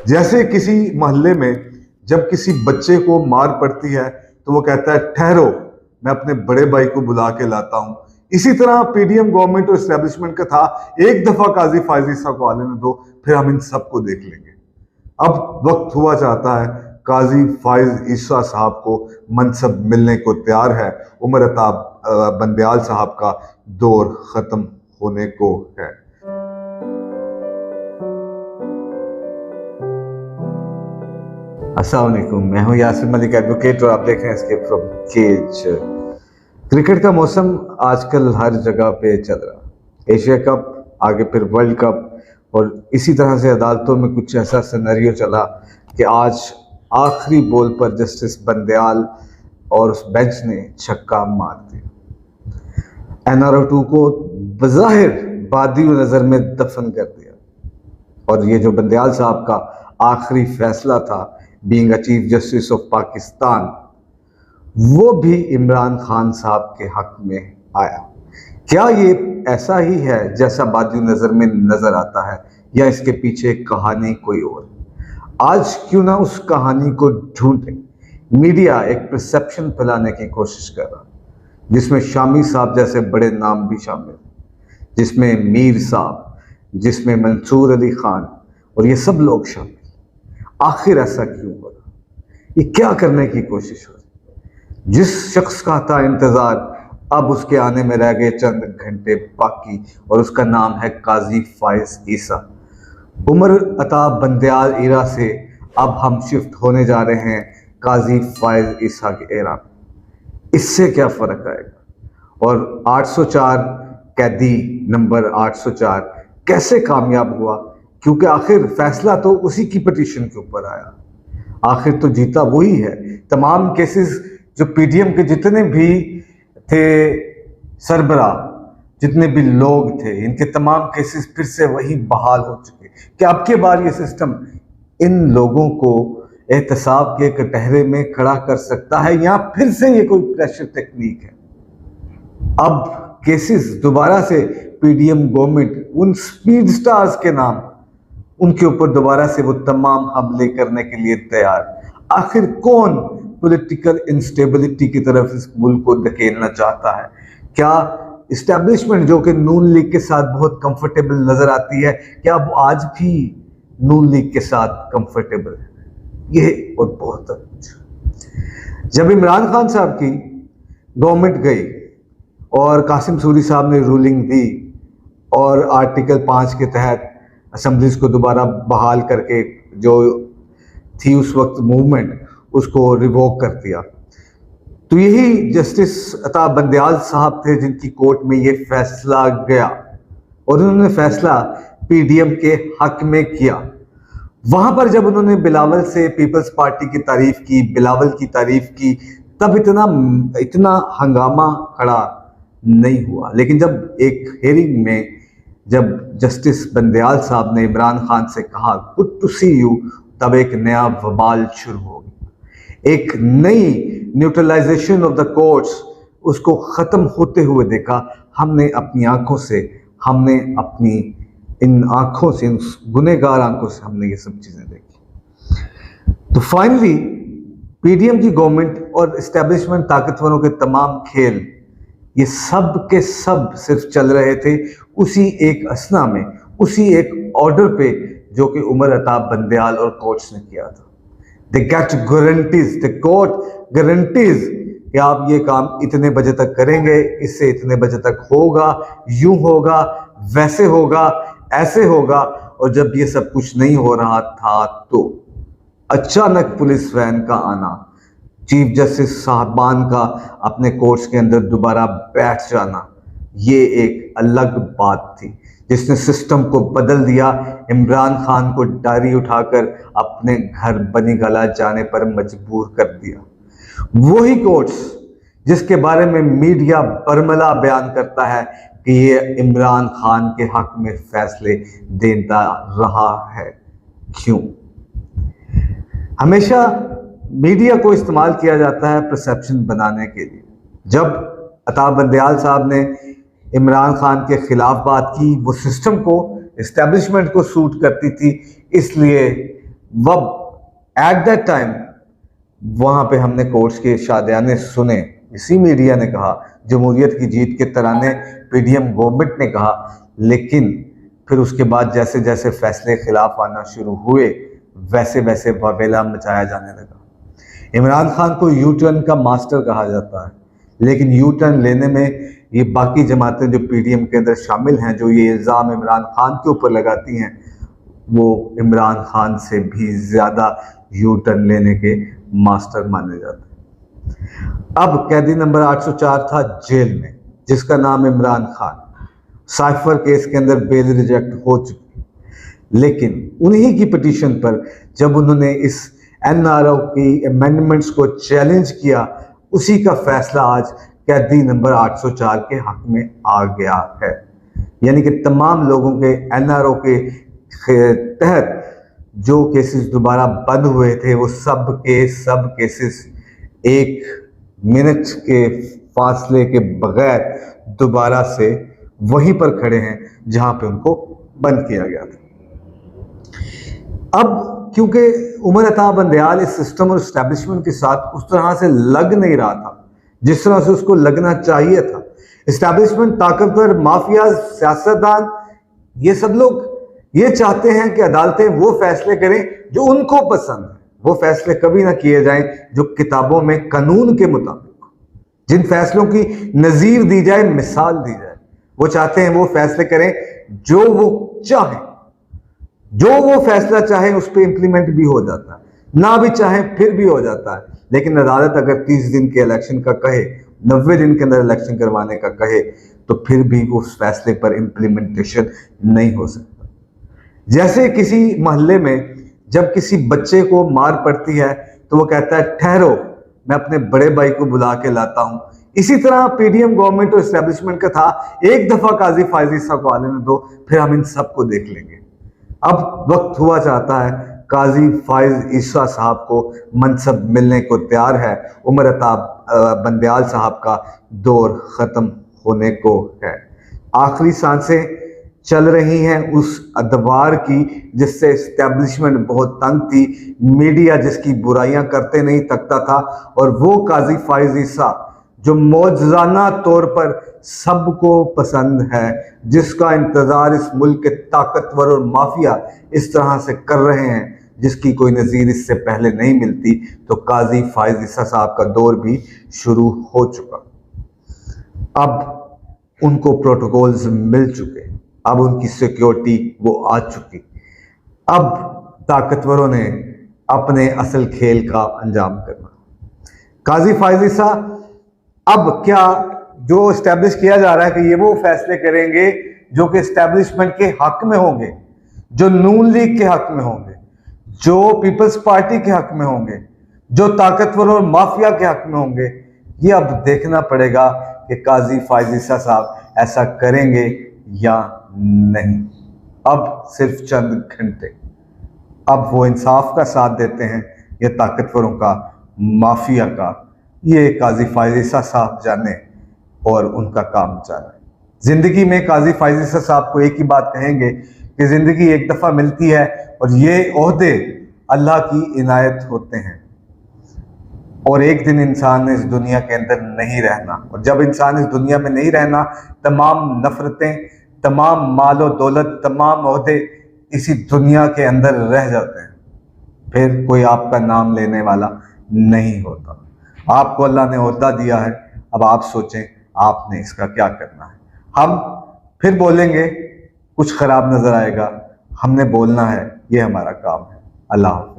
जैसे किसी मोहल्ले में जब किसी बच्चे को मार पड़ती है तो वो कहता है ठहरो, मैं अपने बड़े भाई को बुला के लाता हूं। इसी तरह पीडीएम गवर्नमेंट और एस्टेब्लिशमेंट का था, एक दफा काजी फायज ईसा को आने दो, फिर हम इन सबको देख लेंगे। अब वक्त हुआ चाहता है, काजी फायज ईसा साहब को मनसब मिलने को तैयार है। उमर अताब बंदयाल साहब का दौर खत्म होने को है। अस्सलाम वालेकुम, मैं हूं यासिर मलिक एडवोकेट और आप देख रहे हैं एस्केप फ्रॉम केज। क्रिकेट का मौसम आजकल हर जगह पे चल रहा है। एशिया कप, आगे फिर वर्ल्ड कप, और इसी तरह से अदालतों में कुछ ऐसा सिनेरियो चला कि आज आखिरी बॉल पर जस्टिस बंदयाल और उस बेंच ने छक्का मार दिया। NRO2 को बज़ाहिर बादी नज़र में दफन कर दिया। और ये जो बंदयाल साहब का आखिरी फैसला था, being a chief justice of Pakistan, वो भी इमरान खान साहब के हक में आया। क्या ये ऐसा ही है जैसा बादी नज़र में नजर आता है, या इसके पीछे कहानी कोई और? आज क्यों ना उस कहानी को ढूंढें। मीडिया एक परसेप्शन फैलाने की कोशिश कर रहा, जिसमें शामी साहब जैसे बड़े नाम भी शामिल, जिसमें मीर साहब, जिसमें मंसूर अली खान, और ये सब लोग शामिल। आखिर ऐसा क्यों हो रहा? ये क्या करने की कोशिश हो रही? जिस शख्स का था इंतजार, अब उसके आने में रह गए चंद घंटे बाकी, और उसका नाम है काजी फायज ईसा। उमर अताब बंदयाल एरा से अब हम शिफ्ट होने जा रहे हैं काजी फायज ईसा के एरा में। इससे क्या फर्क आएगा? और 804 कैदी नंबर 804 कैसे कामयाब हुआ? क्योंकि आखिर फैसला तो उसी की पिटीशन के ऊपर आया, आखिर तो जीता वही है। तमाम केसेस जो पीडीएम के जितने भी थे सरबरा, जितने भी लोग थे, इनके तमाम केसेस फिर से वही बहाल हो चुके। कि अब के बार ये सिस्टम इन लोगों को एहतसाब के कटहरे में खड़ा कर सकता है, या फिर से ये कोई प्रेशर टेक्निक है? अब केसेस दोबारा से पीडीएम गवर्नमेंट उन स्पीड स्टार्स के नाम, उनके ऊपर दोबारा से वो तमाम हमले करने के लिए तैयार। आखिर कौन पॉलिटिकल इंस्टेबिलिटी की तरफ इस मुल्क को धकेलना चाहता है? क्या इस्टेब्लिशमेंट जो कि नून लीग के साथ बहुत कंफर्टेबल नजर आती है, क्या वो आज भी नून लीग के साथ कंफर्टेबल है? ये और बहुत कुछ। जब इमरान खान साहब की गवर्नमेंट गई और कासिम सूरी साहब ने रूलिंग दी और आर्टिकल 5 के तहत असेंबलीज को दोबारा बहाल करके जो थी उस वक्त मूवमेंट, उसको रिवोक कर दिया, तो यही जस्टिस अताब बंदयाल साहब थे जिनकी कोर्ट में ये फैसला गया, और उन्होंने फैसला पीडीएम के हक में किया। वहां पर जब उन्होंने बिलावल से पीपल्स पार्टी की तारीफ की, बिलावल की तारीफ की, तब इतना हंगामा खड़ा नहीं हुआ। लेकिन जब एक हेयरिंग में जब जस्टिस बंदयाल साहब ने इमरान खान से कहा गुड टू सी यू, तब एक नया वबाल शुरू हो गया। एक नई न्यूट्रलाइजेशन ऑफ द कोर्ट्स, उसको खत्म होते हुए देखा हमने अपनी आंखों से, हमने अपनी इन आंखों से, इन गुनहगार आंखों से हमने ये सब चीजें देखी। तो फाइनली पीडीएम की गवर्नमेंट और एस्टेब्लिशमेंट ताकतवरों के तमाम खेल, ये सब के सब सिर्फ चल रहे थे उसी एक असना में, उसी एक ऑर्डर पे जो कि उमर अताब बंदयाल और कोर्ट्स ने किया था। They get guarantees, the court guarantees कि आप ये काम इतने बजे तक करेंगे, इससे इतने बजे तक होगा, यूं होगा, वैसे होगा, ऐसे होगा। और जब ये सब कुछ नहीं हो रहा था तो अचानक पुलिस वैन का आना, चीफ जस्टिस साहबान का अपने कोर्ट्स के अंदर दोबारा बैठ जाना, ये एक अलग बात थी जिसने सिस्टम को बदल दिया। इमरान खान को डायरी उठाकर अपने घर बनी गला जाने पर मजबूर कर दिया। वही कोर्ट्स जिसके बारे में मीडिया बरमला बयान करता है कि ये इमरान खान के हक में फैसले देता रहा है। क्यों? हमेशा मीडिया को इस्तेमाल किया जाता है परसेप्शन बनाने के लिए। जब अताब बंदयाल साहब ने इमरान खान के खिलाफ बात की, वो सिस्टम को, एस्टेब्लिशमेंट को सूट करती थी, इसलिए वब एट दैट टाइम वहां पे हमने कोर्ट्स के शादियाने सुने, इसी मीडिया ने कहा, जमहूरियत की जीत के तराने पीडीएम गवर्नमेंट ने कहा, लेकिन फिर उसके बाद जैसे जैसे फैसले खिलाफ आना शुरू हुए वैसे वैसे बवेला मचाया जाने लगा। इमरान खान को यू टर्न का मास्टर कहा जाता है, लेकिन यू टर्न लेने में ये बाकी जमातें जो पीडीएम के अंदर शामिल हैं, जो ये इल्ज़ाम इमरान खान के ऊपर लगाती हैं, वो इमरान खान से भी ज़्यादा यू टर्न लेने के मास्टर माने जाते हैं। अब कैदी नंबर 804 था जेल में, जिसका नाम इमरान खान, साइफर केस के अंदर बेल रिजेक्ट हो चुकी, लेकिन उन्हीं की पिटीशन पर जब उन्होंने इस एनआरओ की अमेंडमेंट्स को चैलेंज किया, उसी का फैसला आज कैदी नंबर 804 के हक में आ गया है। यानी कि तमाम लोगों के एनआरओ के तहत जो केसेस दोबारा बंद हुए थे, वो सब के सब केसेस 1 मिनट के फासले के बगैर दोबारा से वहीं पर खड़े हैं जहां पे उनको बंद किया गया था। अब क्योंकि उमर अता बंदयाल इस सिस्टम और एस्टेब्लिशमेंट के साथ उस तरह से लग नहीं रहा था जिस तरह से उसको लगना चाहिए था। एस्टेब्लिशमेंट, ताकतवर, माफिया, सियासतदान, ये सब लोग ये चाहते हैं कि अदालतें वो फैसले करें जो उनको पसंद है। वो फैसले कभी ना किए जाएं जो किताबों में कानून के मुताबिक, जिन फैसलों की नजीर दी जाए, मिसाल दी जाए। वो चाहते हैं वो फैसले करें जो वो चाहें, जो वो फैसला चाहे उस पर इंप्लीमेंट भी हो जाता है, ना भी चाहे फिर भी हो जाता है। लेकिन अदालत अगर 30 दिन के इलेक्शन का कहे, 90 दिन के अंदर इलेक्शन करवाने का कहे, तो फिर भी उस फैसले पर इंप्लीमेंटेशन नहीं हो सकता। जैसे किसी मोहल्ले में जब किसी बच्चे को मार पड़ती है तो वो कहता है ठहरो, मैं अपने बड़े भाई को बुला के लाता हूं। इसी तरह पीडीएम गवर्नमेंट और एस्टेब्लिशमेंट का था, एक दफा काजी फायज ईसा को आने दो, फिर हम इन सबको देख लेंगे। अब वक्त हुआ चाहता है, काजी फायज ईसा साहब को मनसब मिलने को तैयार है। उमर अता बंदयाल साहब का दौर खत्म होने को है। आखिरी सांसें चल रही हैं उस अदवार की जिससे एस्टेब्लिशमेंट बहुत तंग थी, मीडिया जिसकी बुराइयां करते नहीं थकता था, और वो काजी फायज ईसा जो मौजज़ाना तौर पर सबको पसंद है, जिसका इंतजार इस मुल्क के ताकतवर और माफिया इस तरह से कर रहे हैं जिसकी कोई नज़ीर इससे पहले नहीं मिलती, तो काजी फायज ईसा साहब का दौर भी शुरू हो चुका। अब उनको प्रोटोकॉल्स मिल चुके, अब उनकी सिक्योरिटी वो आ चुकी। अब ताकतवरों ने अपने असल खेल का अंजाम करना। काजी फायज ईसा अब क्या जो एस्टेब्लिश किया जा रहा है कि ये वो फैसले करेंगे जो कि एस्टेब्लिशमेंट के हक में होंगे, जो नून लीग के हक में होंगे, जो पीपल्स पार्टी के हक में होंगे, जो ताकतवर और माफिया के हक में होंगे। ये अब देखना पड़ेगा कि काजी फायज ईसा साहब ऐसा करेंगे या नहीं। अब सिर्फ चंद घंटे, अब वो इंसाफ का साथ देते हैं या ताकतवरों का, माफिया का, ये काजी फायज ईसा साहब जाने और उनका काम जाने। जिंदगी में काजी फायज ईसा साहब को एक ही बात कहेंगे कि जिंदगी एक दफा मिलती है और ये ओहदे अल्लाह की इनायत होते हैं, और एक दिन इंसान ने इस दुनिया के अंदर नहीं रहना, और जब इंसान इस दुनिया में नहीं रहना, तमाम नफरतें, तमाम मालो दौलत, तमाम ओहदे इसी दुनिया के अंदर रह जाते हैं, फिर कोई आपका नाम लेने वाला नहीं होता। आपको अल्लाह ने ओहदा दिया है, अब आप सोचें आपने इसका क्या करना है। हम फिर बोलेंगे, कुछ खराब नजर आएगा, हमने बोलना है, ये हमारा काम है। अल्लाह हाफ़िज़।